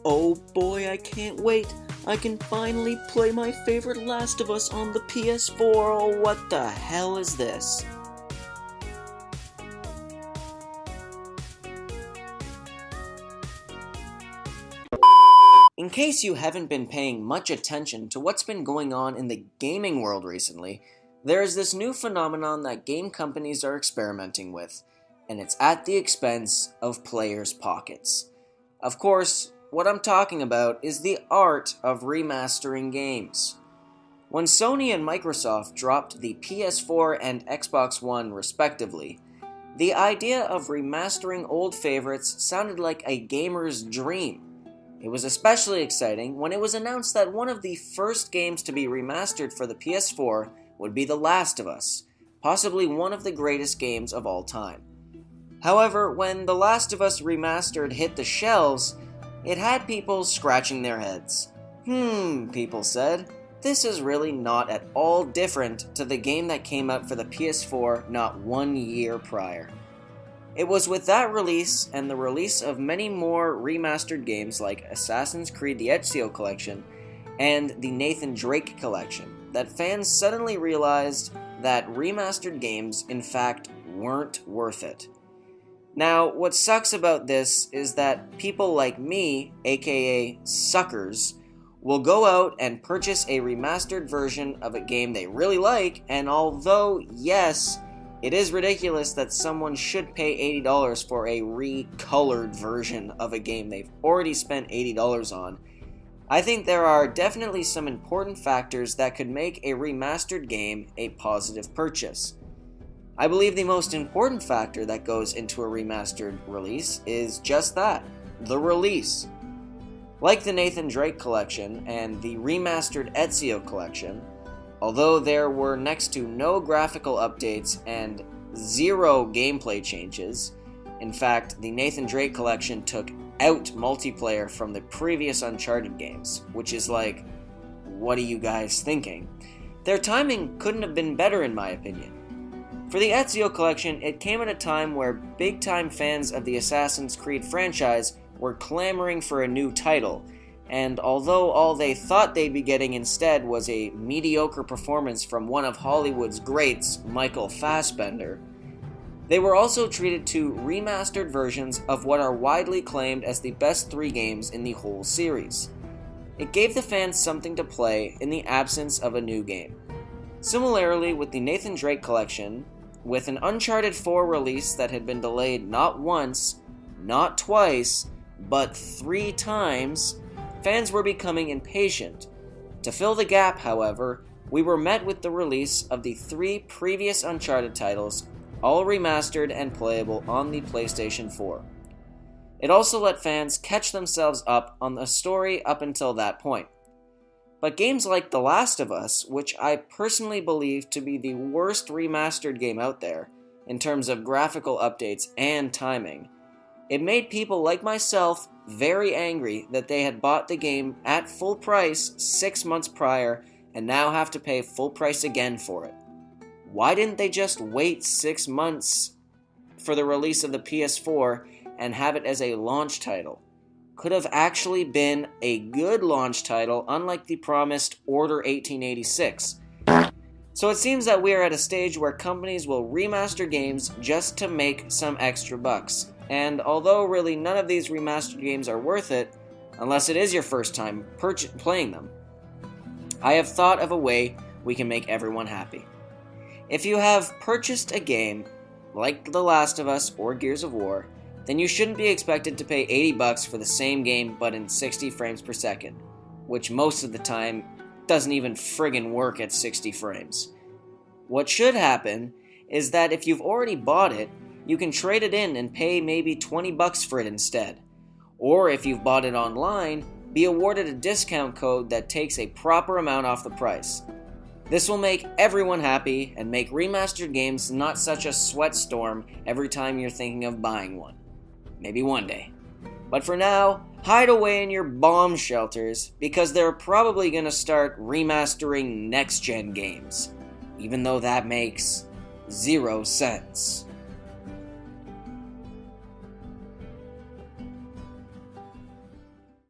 Oh boy, I can't wait. I can finally play my favorite Last of Us on the PS4. Oh, what the hell is this? In case you haven't been paying much attention to what's been going on in the gaming world recently, there is this new phenomenon that game companies are experimenting with, and it's at the expense of players' pockets. Of course, what I'm talking about is the art of remastering games. When Sony and Microsoft dropped the PS4 and Xbox One respectively, the idea of remastering old favorites sounded like a gamer's dream. It was especially exciting when it was announced that one of the first games to be remastered for the PS4 would be The Last of Us, possibly one of the greatest games of all time. However, when The Last of Us Remastered hit the shelves, it had people scratching their heads. People said, this is really not at all different to the game that came out for the PS4 not 1 year prior. It was with that release and the release of many more remastered games like Assassin's Creed the Ezio Collection and the Nathan Drake Collection that fans suddenly realized that remastered games in fact weren't worth it. Now, what sucks about this is that people like me, aka suckers, will go out and purchase a remastered version of a game they really like, and although, yes, it is ridiculous that someone should pay $80 for a recolored version of a game they've already spent $80 on, I think there are definitely some important factors that could make a remastered game a positive purchase. I believe the most important factor that goes into a remastered release is just that, the release. Like the Nathan Drake Collection and the remastered Ezio Collection, although there were next to no graphical updates and zero gameplay changes, in fact, the Nathan Drake Collection took out multiplayer from the previous Uncharted games, which is like, what are you guys thinking? Their timing couldn't have been better in my opinion. For the Ezio Collection, it came at a time where big-time fans of the Assassin's Creed franchise were clamoring for a new title, and although all they thought they'd be getting instead was a mediocre performance from one of Hollywood's greats, Michael Fassbender, they were also treated to remastered versions of what are widely claimed as the best 3 games in the whole series. It gave the fans something to play in the absence of a new game. Similarly with the Nathan Drake Collection, with an Uncharted 4 release that had been delayed not once, not twice, but 3 times, fans were becoming impatient. To fill the gap, however, we were met with the release of the 3 previous Uncharted titles, all remastered and playable on the PlayStation 4. It also let fans catch themselves up on the story up until that point. But games like The Last of Us, which I personally believe to be the worst remastered game out there, in terms of graphical updates and timing, it made people like myself very angry that they had bought the game at full price 6 months prior and now have to pay full price again for it. Why didn't they just wait 6 months for the release of the PS4 and have it as a launch title? Could have actually been a good launch title, unlike the promised Order 1886. So it seems that we are at a stage where companies will remaster games just to make some extra bucks. And although really none of these remastered games are worth it, unless it is your first time playing them, I have thought of a way we can make everyone happy. If you have purchased a game like The Last of Us or Gears of War, then you shouldn't be expected to pay $80 for the same game but in 60 frames per second, which most of the time doesn't even friggin' work at 60 frames. What should happen is that if you've already bought it, you can trade it in and pay maybe $20 for it instead. Or if you've bought it online, be awarded a discount code that takes a proper amount off the price. This will make everyone happy and make remastered games not such a sweat storm every time you're thinking of buying one. Maybe one day. But for now, hide away in your bomb shelters because they're probably going to start remastering next-gen games, even though that makes 0 sense.